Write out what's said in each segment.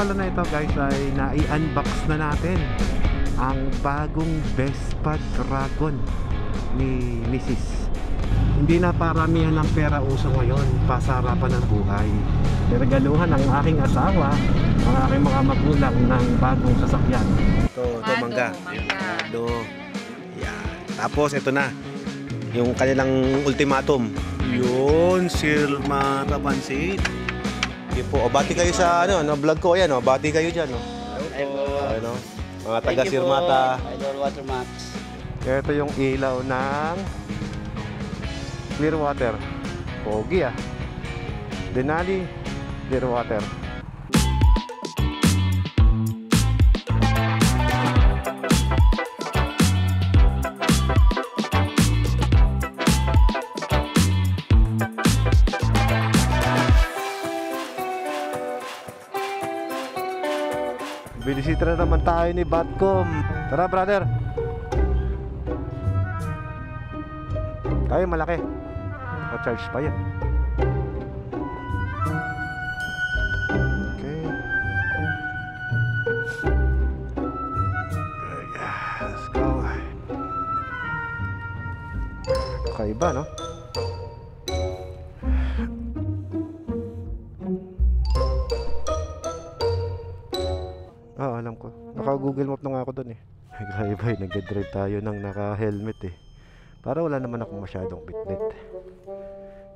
pala na ito guys ay nai-unbox na natin ang bagong Vespa Dragon ni Mrs. Hindi na paramihan ng pera uso ngayon, pasarapan ng buhay. Regaluhan ng aking asawa, ang aking mga magulang ng bagong sasakyan. Ito mangga. Yan. Tapos ito na yung kanilang ultimatum. Yun, Sirmata Pansit. Yun po. O, bati kayo sa vlog ko. Ayan, bati kayo dyan. Ano, mga taga Sirmata. Idol Watermax. Ito yung ilaw ng Clearwater. Pogi Denali Clearwater. Binisita na naman tayo ni Batcom. Tara brother. Tayo malaki. Naka-charge pa yan. Okay. Let's go. Kakaiba, no? Alam ko. Naka-Google Map na nga ako doon eh. Kakaiba eh. Nag-drive tayo ng naka-helmet eh. Para wala naman akong masyadong bitbit.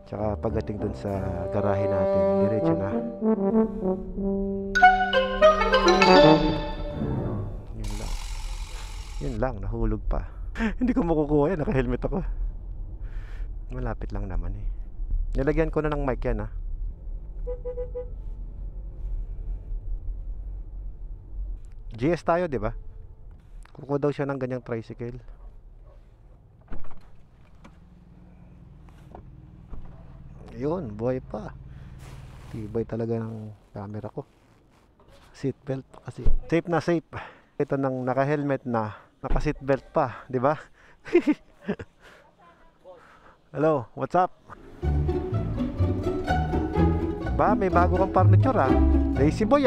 Tsaka pagdating dun sa garahe natin, diretso na. Yun lang, nahulog pa. Hindi ko makukuha yan, naka-helmet ako. Malapit lang naman eh. Nilagyan ko na ng mic yan GS tayo, di ba? Kukuha daw siya ng ganyang tricycle. Yun, buhay pa. Tibay talaga ng camera ko. Seatbelt pa kasi. Safe na safe. Ito nang naka-helmet na, naka-seatbelt pa, di ba? Hello, what's up? Ba, may bago kang furniture Lazy boy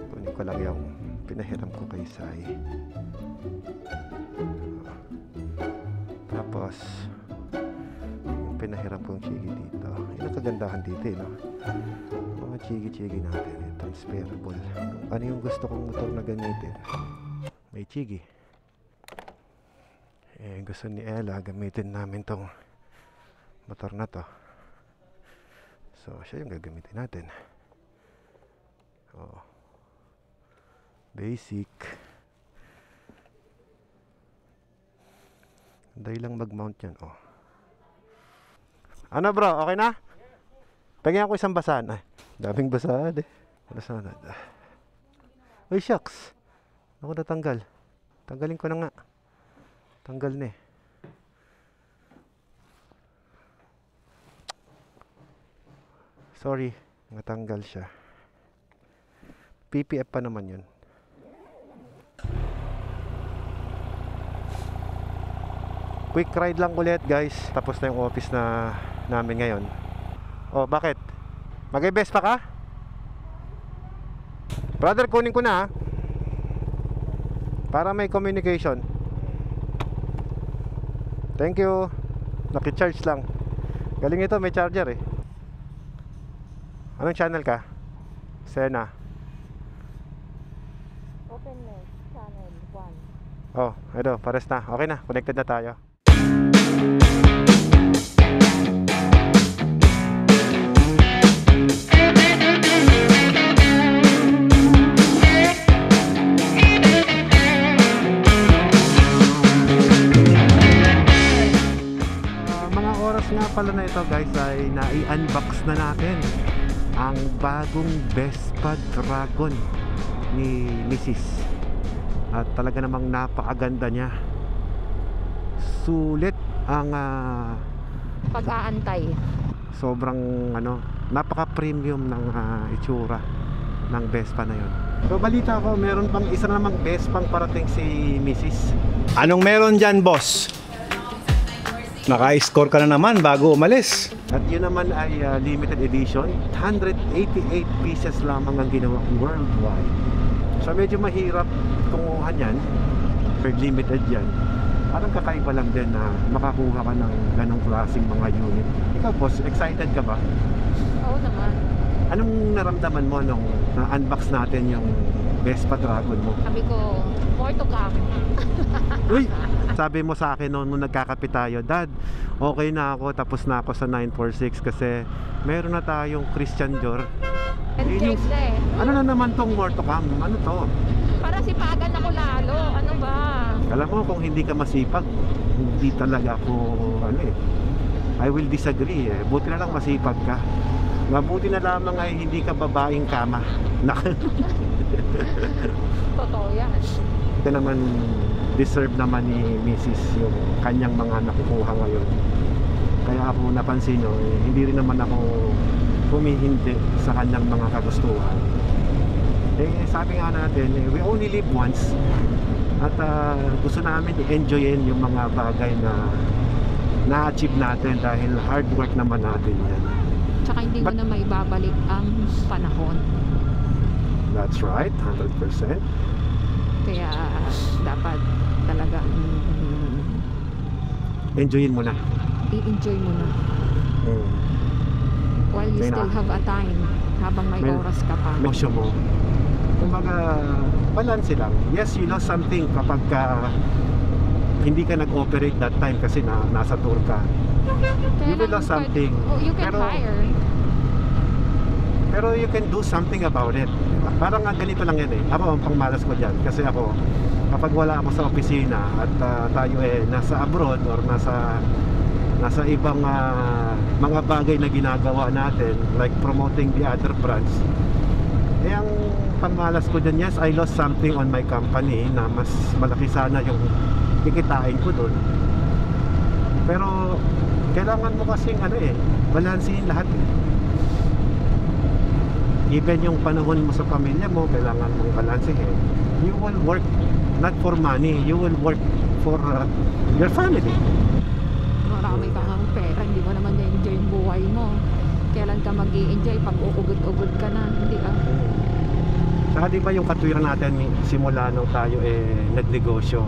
Kunin ko lang yung pinahiram ko kay Sai. Tapos yung pinahiram kong chigi dito. Yun ang kagandahan dito no? Mga chigi natin transferable. Ano yung gusto kong motor na gamitin, may chigi. Gusto ni Ella gamitin namin tong motor na to, so siya yung gagamitin natin. Basic. Dahil lang mag-mount yan. Ano bro, okay na? Pagyan ko isang basahan. Daming basahan Basahan Uy shucks, ako natanggal. Tanggalin ko na nga. Tanggal na Sorry, natanggal siya. PPF pa naman yun. Quick ride lang ulit guys. Tapos na yung office na namin ngayon. Bakit? Mag-i-best pa ka? Brother, kunin ko na para may communication. Thank you. Naki-charge lang. Galing ito, may charger Anong channel ka? Sena. Openness channel 1. Ito, pares na. Okay na, connected na tayo. Mga oras nga pala na ito guys ay nai-unbox na natin ang bagong Vespa Dragon ni Mrs. At talaga namang napakaganda niya. Sulit ang pag-aantay. Sobrang napaka-premium ng itsura ng Vespa na yon. So balita ko, meron pang isa namang Vespang parating si Mrs. Anong meron dyan, boss? Naka-score ka na naman bago umalis. At yun naman ay limited edition. 188 pieces lamang ang ginawa worldwide. So medyo mahirap kumuha yan. Per limited yan. Parang kakaiba lang din na makakuha ka ng ganong klaseng mga unit. Ikaw boss, excited ka ba? Oo naman. Anong naramdaman mo nung na-unbox natin yung Vespa Dragon mo? Sabi ko, more to come. Uy! Sabi mo sa akin nung nagkakape tayo, Dad, okay na ako, tapos na ako sa 946 kasi meron na tayong Christian Dior. And Ano na naman tong more to come? Ano to? para sipagan ako lalo. Ano ba? Alam mo, kung hindi ka masipag, hindi talaga ako, I will disagree eh. Buti na lang masipag ka. Mabuti na lamang ay hindi ka babaeng kama. Totoo yan. Ito naman, deserve naman ni Mrs. yung kanyang mga nakukuha ngayon. Kaya ako napansin nyo, hindi rin naman ako humihindi sa kanyang mga kagustuhan. Sabi nga natin, we only live once. At gusto namin i-enjoyin yung mga bagay na na-achieve natin dahil hard work naman natin yan. Tsaka hindi mo na maibabalik ang panahon. That's right, 100%. Kaya dapat talaga Enjoyin mo na. i-enjoy mo na while you Kaya still have a time, habang may oras ka pa. Nosyo mo. Kumbaga, balanse lang. Yes, you lost something kapag hindi ka nag-operate that time kasi nasa tour ka. You will lose something. You can hire. Pero you can do something about it. Parang ganito lang yan eh. Ako, ang pangmalas ko dyan. Kasi ako, kapag wala ako sa opisina at tayo nasa abroad or nasa ibang mga bagay na ginagawa natin, like promoting the other brands, ang pangmalas ko dyan, yes, I lost something on my company na mas malaki sana yung kikitain ko dun. Pero kailangan mo kasing balansehin lahat eh. Even yung panahon mo sa pamilya mo, kailangan mong balansehin. You will work not for money, you will work for your family. Marami kang ang pera, hindi mo naman na-enjoy yung buhay mo. Kailan ka mag-i-enjoy pag uugod-ugod ka na, hindi ka? Saka diba yung katwiran natin simula nung tayo nagnegosyo,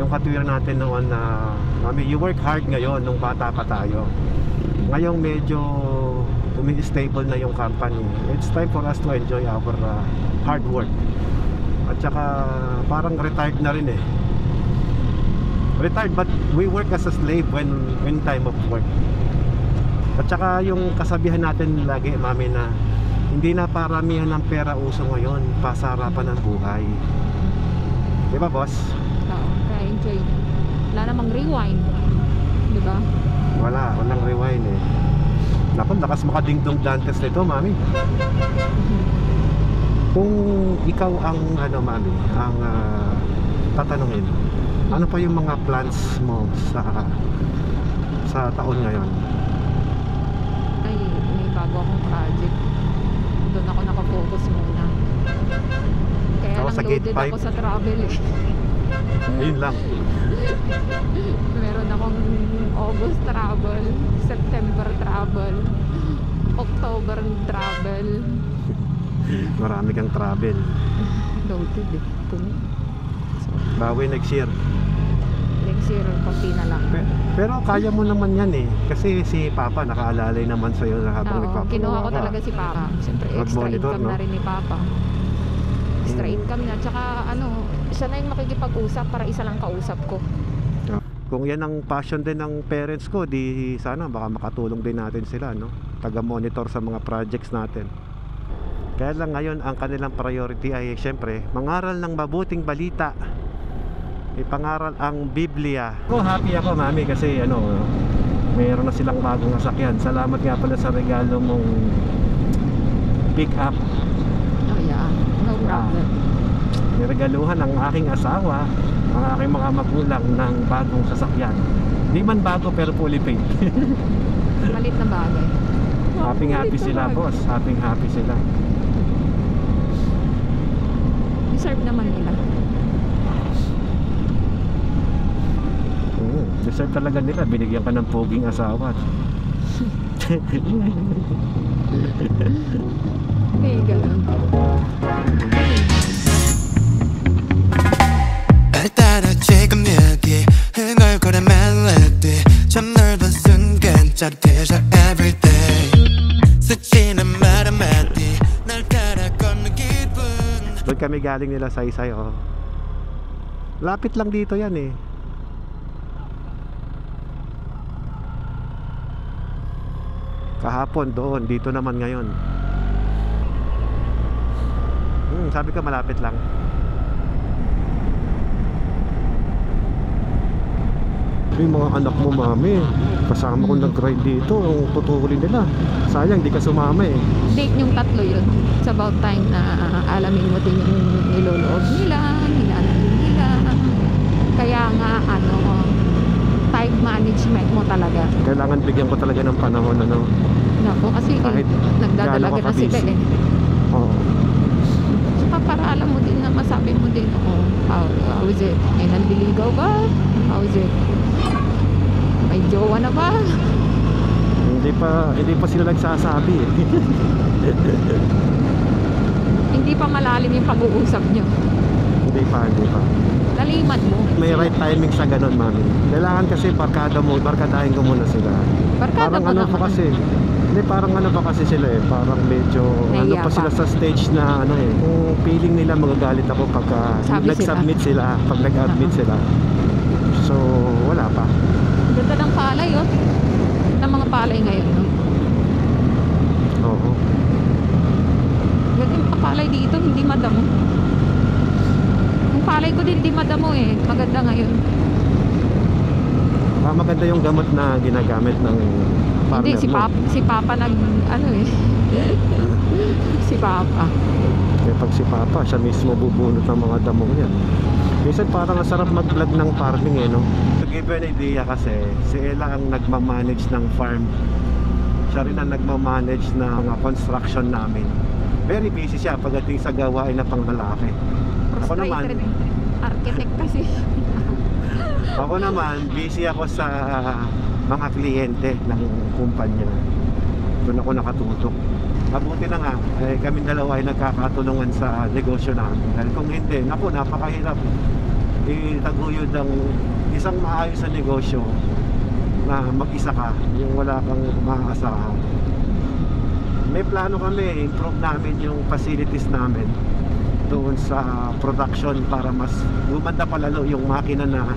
yung katwiran natin noon na you work hard ngayon nung bata pa tayo. Ngayong medyo umi-stable na yung company, it's time for us to enjoy our hard work. At saka parang retired na rin eh. Retired but we work as a slave when time of work. At saka yung kasabihan natin lagi, Mami, na hindi na paramihan ng pera uso ngayon, pasarapan ng buhay. Di ba, boss? Oo, kaya enjoy. Wala namang rewind. Di ba? Walang rewind eh. Naku, lakas makadingdong Dantes nito, Mami. Kung ikaw ang Mami, ang tatanungin, ano pa yung mga plans mo sa taon ngayon? Ay, may bago akong project. Doon ako nakafocus muna. Kaya lang loaded ako sa travel eh. Ayun lang. Meron akong August travel, September travel, October travel. Marami kang travel. Loaded eh. Bawi next year. Next year, konti na lang. Pero kaya mo naman yan eh. Kasi si Papa nakaalalay naman sa'yo na habang nagpapagawa ka. Kinuha ko talaga si Papa. Siyempre, extra income na rin ni Papa. Extra income na. Tsaka siya na yung makikipag-usap para isa lang kausap ko. Kung yan ang passion din ng parents ko, di sana baka makatulong din natin sila, no? Taga-monitor sa mga projects natin. Kaya lang ngayon ang kanilang priority ay syempre mangaral ng mabuting balita, ipangaral ang Biblia. Happy ako, Mami, kasi mayroon na silang bagong sasakyan. Salamat nga pala sa regalo mong pick up. Oh yeah, no problem. Niregaluhan ng aking asawa, ang aking mga magulang ng bagong sasakyan. Di man bago pero fully paid. Malit na bagay. Happy sila, boss. Happy sila. Deserve naman nila. deserve talaga nila. Binigyan ka ng poging asawa. Eh, ganun. 따라 지금 여기 흥얼거려 멜로디 참 넓은 순간 짜릿해져 everyday 스치는 말 한마디 날 따라 걷는 기분. Doon kami galing nila sa Saysay, oh. Lapit lang dito yan eh. Kahapon doon, dito naman ngayon. Sabi ka malapit lang. Yung mga anak mo, mami, kasama ko nag-ride dito, ang tutulin nila. Sayang, di ka sumama eh. Date yung tatlo yun. It's about time na alamin mo din yung niloloob nila, nilalagay nila. Kaya nga, time management mo talaga. Kailangan bigyan ko talaga ng panahon, ano. Naku, kasi Kahit nagdadalaga na sila eh. Oo. Saka para alam mo din na masabi mo din, how is it? May nandiligaw ba? How is it? May jowa na ba? Hindi pa sila nagsasabi eh. Hindi pa malalim yung pag-uusap nyo. Hindi pa. Laliman mo. May right timing sa ganun, mami. Kailangan kasi barkadahin ko muna sila. Barkada Parang mo ano naman. pa kasi. Hindi, parang ano pa kasi sila eh. Parang medyo, ano Nahiya pa sila pa. sa stage na ano eh. Kung feeling nila magagalit ako pagka Sabi nag-submit sila. Pag nag-admit sila. So, wala pa. Ganda ng palay, oh. Ng mga palay ngayon, no? Oo. Ganda yung mga palay dito, hindi madamo. Yung palay ko din, hindi madamo eh. Maganda ngayon. Maganda yung gamot na ginagamit ng partner Hindi, mo. si Papa si Papa. Kaya pag si Papa, siya mismo bubunot ng mga damo niya. Minsan parang ang sarap mag-vlog ng farming eh, no? To give you an idea kasi, si Ella ang nagmamanage ng farm. Siya rin ang nagmamanage ng construction namin. Very busy siya pagdating sa gawain na panglalaki. Ako naman, Frustrated architect kasi. ako naman, busy ako sa mga kliyente ng kumpanya. Doon ako nakatutok. Mabuti na nga, kami dalawa ay nagkakatulungan sa negosyo namin. Dahil kung hindi, naku, napakahirap itaguyod ang isang maayos sa negosyo na mag-isa ka, yung wala kang maaasahan. May plano kami, improve namin yung facilities namin doon sa production para mas gumanda palalo yung makina na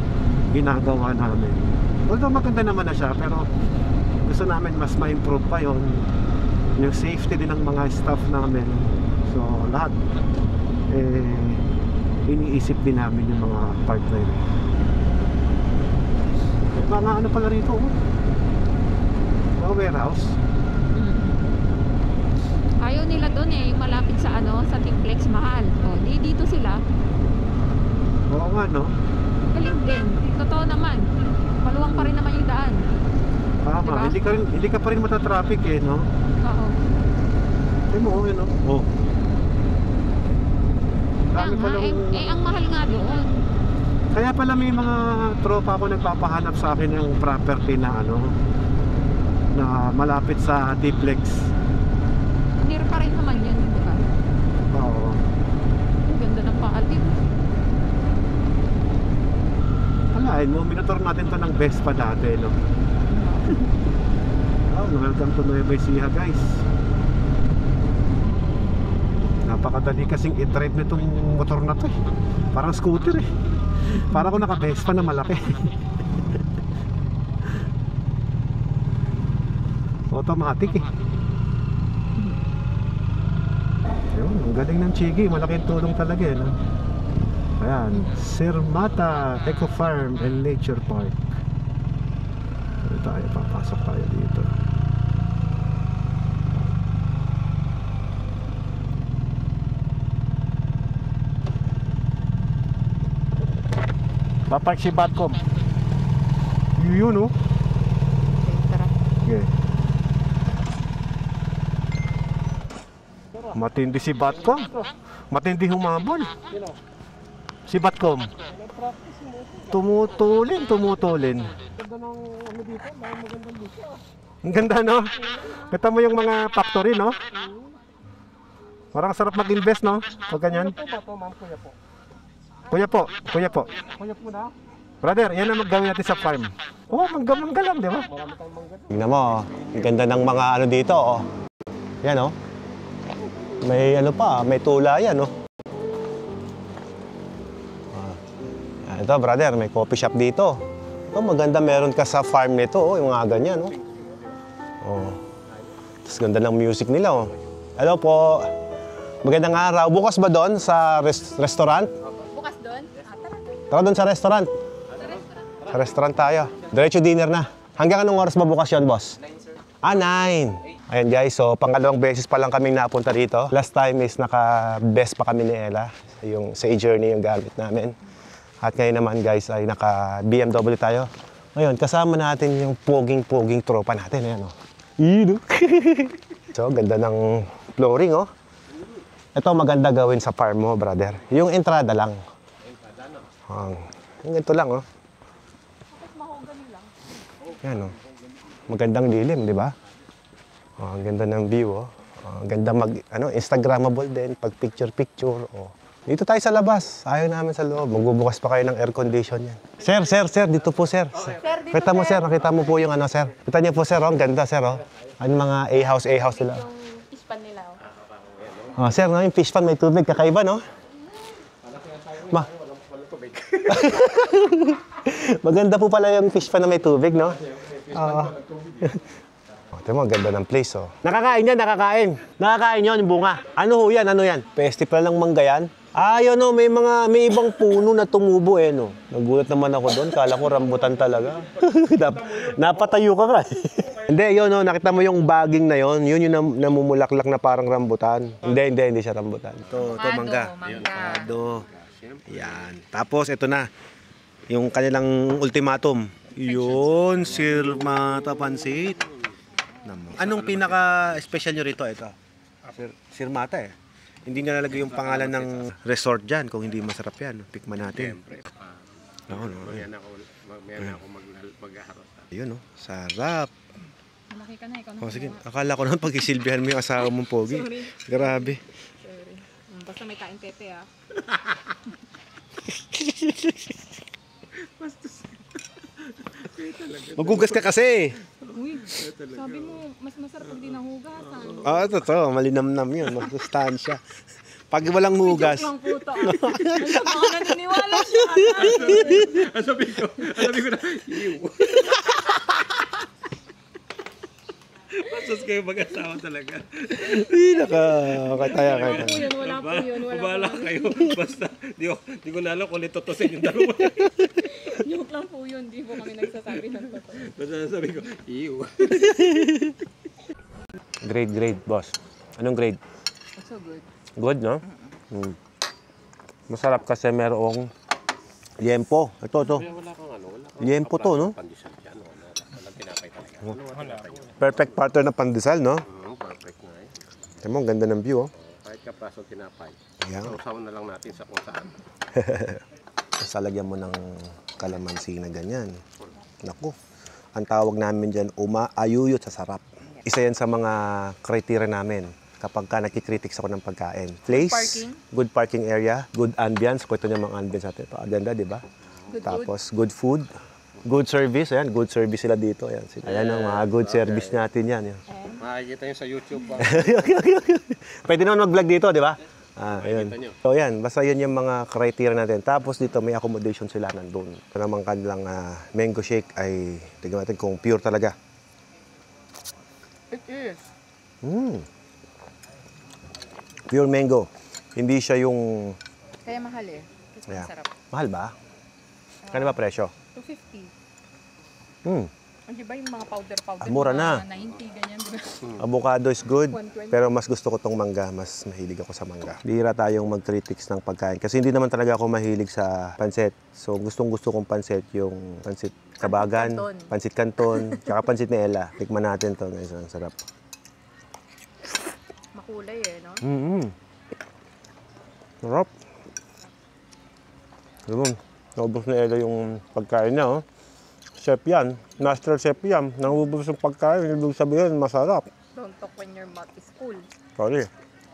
ginagawa namin. Although maganda naman na siya, pero gusto namin mas ma-improve pa yon, yung safety din ng mga staff namin. So lahat iniisip din namin yung mga partner. Mga ano pala rito, mga warehouse. Ayaw nila doon eh, yung malapit sa sa Timplex mahal. Dito sila. Oo nga, no? Galing din. Totoo naman. Maluwang pa rin naman yung daan. Tama, Diba? hindi ka pa rin matatraffic eh, no? Oo. Ay mo, no? Oh. Dami Kaya pa nga, lang. ang mahal nga doon. Kaya pala may mga tropa ako nagpapahanap sa akin ng property na na malapit sa Tiplex. Near pa rin naman yun, di ba? Oo. Ang ganda ng paalim. Alain mo, minotor natin to ng Vespa dati, no? Welcome to Nueva Ecija, guys. Napakadali kasing i-drive nitong motor na to eh. Parang scooter eh. Parang ako naka-Vespa na malaki. Automatic eh. Ayun, ang galing ng Chigi. Malaking tulong talaga eh, no? Ayan, Sir Mata Eco Farm and Nature Park. Papasok tayo dito. Papark si Batcom. Yun, oh. Tara. Okay. Matindi si Batcom. Matindi humabol. Si Batcom. Tumutulin. Ganda ng ano dito, magandang dito. Ang ganda, no? Kita mo yung mga factory, no? Parang sarap mag-invest, no? Pag ganyan. Ito ba ito, ma'am? Kuya po. Kuya po. Kuya po na. Brother, yan ang maggawin natin sa farm. Oh, mangga lang, di ba? Marami tayong mangga. Tingnan mo, ang ganda ng mga ano dito, oh. Yan, oh. May ano pa, may tula yan, oh. Ito, brother, may coffee shop dito. Ito, maganda meron ka sa farm nito, oh, yung mga ganyan, oh. Oh. Tapos ganda ng music nila, oh. Hello po. Magandang araw. Bukas ba doon sa restaurant? Bukas doon? Tara doon sa restaurant. Sa restaurant tayo. Diretso dinner na. Hanggang anong oras ba bukas yun, boss? 9, sir. 9. Ayan guys, so pangalawang beses pa lang kaming napunta dito. Last time is naka-best pa kami ni Ella. Yung sa journey yung gamit namin. At ngayon naman guys ay naka-BMW tayo. Ngayon, kasama natin yung poging-poging tropa natin. Ayan, oh. So, ganda ng flooring, oh. Ito maganda gawin sa farm mo, brother. Yung entrada lang. Yung ganito lang, oh. Yan, oh. Magandang dilim, di ba? Oh, ang ganda ng view, oh. Ang ganda Instagrammable din, pag picture-picture, oh. Dito tayo sa labas. Ayaw namin sa loob. Magbubukas pa kayo ng air condition yan. Sir, dito po, sir. Kita mo, sir. Nakita mo po yung ano, sir. Kita niyo po, sir, oh. Ang ganda, sir, oh. Ang mga A-house nila. Yung fish pan nila, Oh, sir, no, yung fish pan may tubig. Kakaiba, no? Maganda po pala yung fish pan na may tubig, no? Ito mo, ganda ng place, oh. Nakakain yan, nakakain. Nakakain yun, yung bunga. Ano ho yan, ano yan? Festival ng mangga yan? Yun, no, may ibang puno na tumubo, eh, no. Nagulat naman ako doon, kala ko rambutan talaga. Napatayo ka ka, Hindi, yun, no, nakita mo yung baging na yun, yun yung namumulaklak na parang rambutan. Hindi siya rambutan. Ito, mangga. Avocado. Yan. Tapos, ito na. Yung kanilang ultimatum. Yun, sirmata pansit. Anong pinaka-special nyo rito? Ito. Sirmata, eh. Hindi nalagay yung pangalan ng resort dyan kung hindi masarap yan. Tikman natin. Mamaya na ako mag-aharap. Yun, no? Sarap. Malaki ka na, ikaw na. Oh, sige. Akala ko naman pag-isilbihan mo yung asawa mong pogi. Sorry. Grabe. Sorry. Basta may kain pepe, ah. Maghugas ka kasi. Uy, sabi mo, mas masarap pag di nahugasan. Totoo. Malinamnam yun. Masustansya. Pag walang hugas. Joke lang po to. Ay, baka naniniwala siya. Sabi ko na, Bastos kayo mag-asawa talaga. Ay, nakakataya ka na. Wala po yun. Bahala kayo. Basta, di ko na alam kung litotosin yung dalawa. Joke lang po yun. Di po kami nagsasabi ng totoo. Basta sabi ko, ew. Grade, boss. Anong grade? So good. Good, no? Masarap kasi merong liempo. Ito. Liempo to, no? Pandesal yan, walang tinapay talaga. Perfect partner na pandesal, no? Perfect na eh. Tignan mo, ang ganda ng view, oh. Kahit kapraso tinapay. Ayan. Sausawan na lang natin sa kung saan. Tapos lalagyan mo ng kalamansi na ganyan. Naku, ang tawag namin dyan, umaayuyot sa sarap. Isa yan sa mga criteria namin kapag ka nakikritics ako ng pagkain. Place, good parking area, good ambience. Kwento niya mga ambience natin. Ito, aganda, di ba? Tapos, good food, good service. Ayan, good service sila dito. Ayan, ang mga good service natin yan. Makikita nyo sa YouTube. Pwede naman mag-vlog dito, di ba? Ayun. So yan, basta yun yung mga criteria natin. Tapos dito may accommodation sila nandun. Ito naman kanilang mango shake ay tignan natin kung pure talaga. It is. Pure mango. Hindi siya yung... Kaya mahal eh. Kasi Yeah. masarap. Mahal ba? Kano ba presyo? 250. Di ba yung mga powder? Mura na. 90, ganyan, di ba? Avocado is good, 120. pero mas gusto ko tong mangga. Mas mahilig ako sa mangga. Bihira tayong mag-critics ng pagkain. Kasi hindi naman talaga ako mahilig sa pansit. So gustong-gusto kong pansit yung pansit Kabagan, pansit Canton, tsaka pansit ni Ella. Tikman natin to, guys. Ang sarap. Makulay eh, no? Sarap. Alam mo, Naubos na Ella yung pagkain niya, oh. Chef yan. Master chef yan. Nangubos yung pagkain. Ibig sabihin, masarap. Don't talk when your mouth is full. Sorry.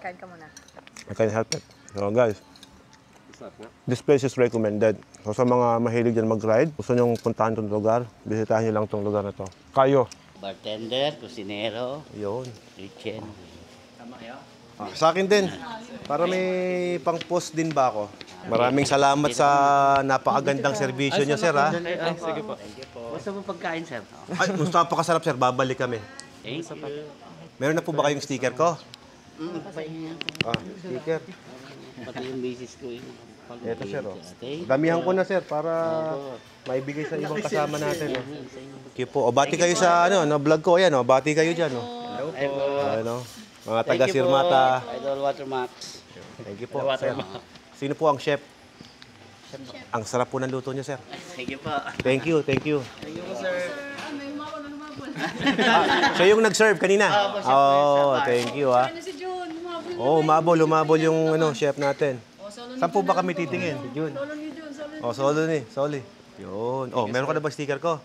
Kain ka muna. I can't help it. So guys, this place is recommended. So sa mga mahilig dyan mag-ride, gusto nyong puntahan itong lugar, bisitahin nyo lang itong lugar na to. Kayo. Bartender, kusinero, Yun. kitchen. Sa akin din. Para may pang-post din ba ako? Maraming salamat sa napakagandang serbisyo nyo, sir, ha? Sige po. Gusto mo pagkain, sir? Ay, gusto napakasarap, sir. Babalik kami. Thank you. Meron na po ba kayong sticker ko? Pahinga. Sticker. Pati yung misis ko yun. Ito, sir, oh. Stay. Damihan ko na, sir, para maibigay sa ibang kasama natin, oh. Thank you po. O, bati kayo sa, vlog ko. Ayan, oh. Bati kayo dyan, oh. Hello po. Ano, mga taga-Sirmata. Idol Watermax. Thank you po, sir. Sino po ang chef? Ang sarap po ng luto niyo, sir. Thank you po. Thank you, thank you. Thank you po, sir. Siya yung nag-serve kanina? Oh, thank you, ha. Oh, umabol yung chef natin. Saan po ba kami titingin? Yun. Oh, solo ni, Soli. Yun. Oh, meron ka na ba sticker ko?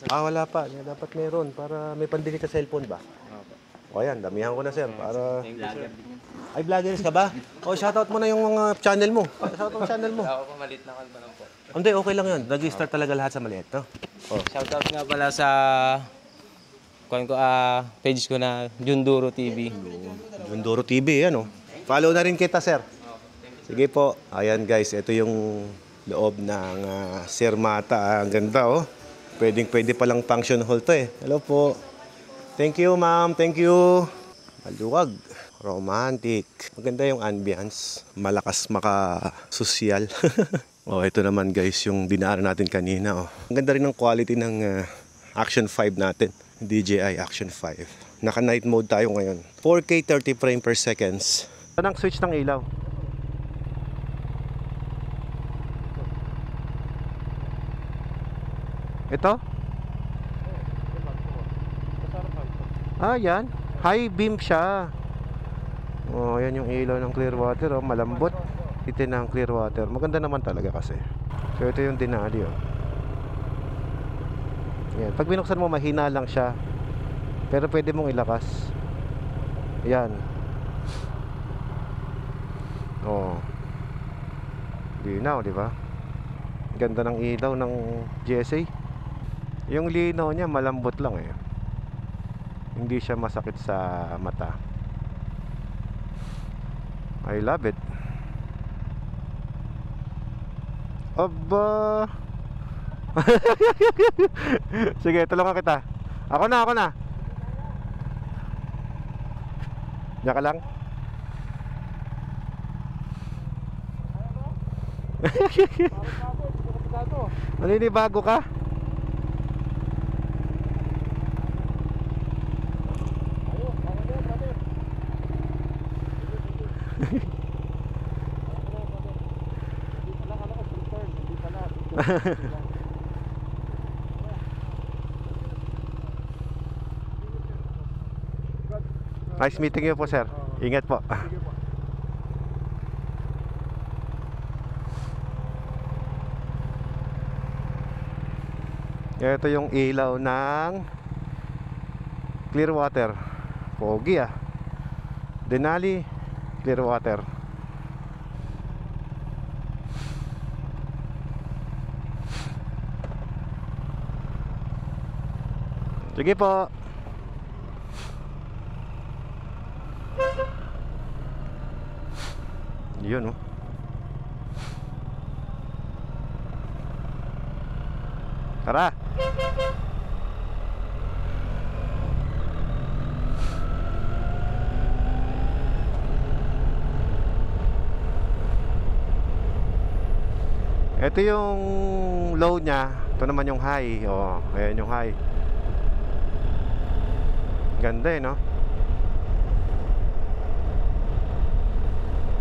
Wala pa. Dapat meron para may pandikit sa cellphone ba? O yan, damihan ko na, sir. Para... Ay, vloggers ka ba? O, shoutout mo na yung mga channel mo. Shoutout channel mo. Ako po, maliit na kalma lang po. Hindi, okay lang yun. Nag-start talaga lahat sa maliit, no? Oh. Shoutout nga pala sa page ko na Junduro TV. Junduro TV, ano? Follow na rin kita, sir. Sige po. Ayan, guys. Ito yung loob ng Sirmata. Ang ganda, oh. Pwede palang function hall to, eh. Hello po. Thank you, ma'am. Thank you. Maluwag. Romantic. Maganda yung ambience. Malakas maka-sosyal. Oh, ito naman guys yung dinaanan natin kanina. Oh. Ang ganda rin ng quality ng Action 5 natin. DJI Action 5. Naka-night mode tayo ngayon. 4K 30 frame per seconds. Saan ang switch ng ilaw? Ito? Yan. High beam siya. Oh, yan yung ilaw ng Clearwater, oh, malambot. Itin ng Clearwater. Maganda naman talaga kasi. So ito yung Denali, oh. Yan, pag binuksan mo mahina lang siya. Pero pwede mong ilakas. Yan. Oh. Linaw, di ba? Ganda ng ilaw ng GSA. Yung linaw niya malambot lang, eh. Hindi siya masakit sa mata. I love it. Aba. Sige, tulungan kita. Ako na. Diyan ka lang. Naninibago ka? Nice meeting you po, sir. Ingat po. Ito yung ilaw ng Clearwater. Pogi, ah. Denali Clearwater. Sige po. Yun, oh. Tara. Ito yung low niya. Ito naman yung high. Oh, ayan yung high. Ganda, eh, no?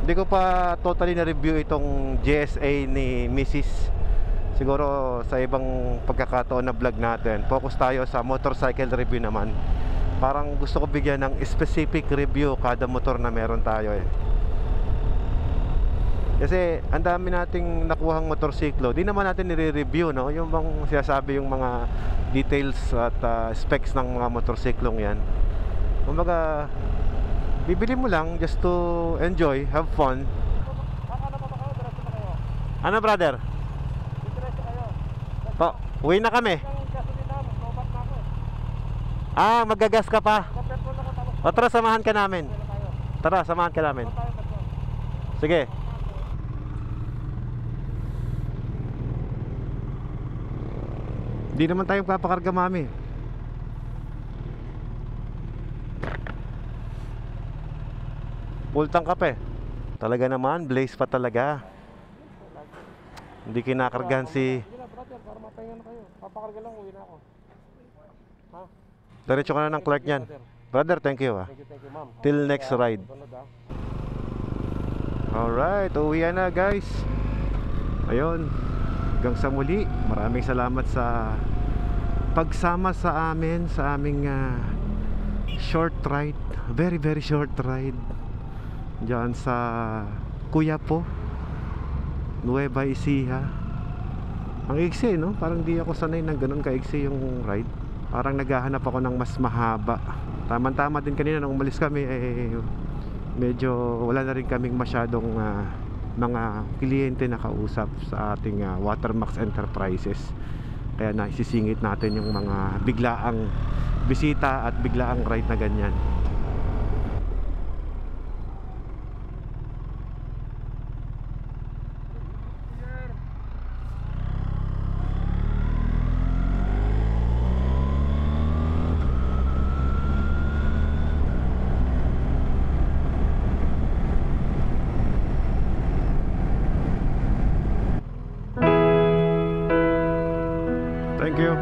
Hindi ko pa totally na-review itong GSA ni Mrs. Siguro sa ibang pagkakataon na vlog natin. Focus tayo sa motorcycle review naman. Parang gusto ko bigyan ng specific review kada motor na meron tayo, eh. Kasi ang dami nating nakuhang motorsiklo, di naman natin nire-review, no? Yung bang sinasabi yung mga details at specs ng mga motorsiklong yan. Kumbaga, bibili mo lang just to enjoy, have fun. Ano brother? Pa, uwi na kami. Ah, magagas ka pa. O tara, samahan ka namin. Tara, samahan ka namin. Sige. Hindi naman tayo papakarga, mami. Full tank kape. Talaga naman, blaze pa talaga. Hindi kinakargahan si... Diretso ka na ng Clark niyan. Brother, thank you. Till next ride. Alright, uwi na guys. Ayun. Hanggang sa muli, maraming salamat sa pagsama sa amin sa aming short ride, very short ride diyan sa Quiapo, Nueva Ecija. Ang iksi, no? Parang di ako sanay ng ganun kaiksi yung ride. Parang naghahanap ako ng mas mahaba. Tama-tama din kanina nung umalis kami, medyo wala na rin kaming masyadong mga kliyente na kausap sa ating Watermax Enterprises. Kaya naisisingit natin yung mga biglaang bisita at biglaang ride na ganyan. Thank you.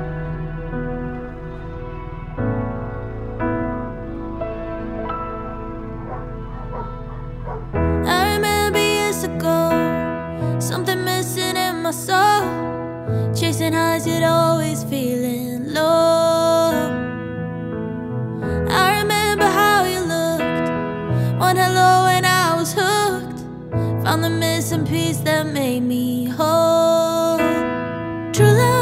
I remember years ago, something missing in my soul. Chasing highs yet always feeling low. I remember how you looked, one hello and I was hooked. Found the missing piece that made me whole. True love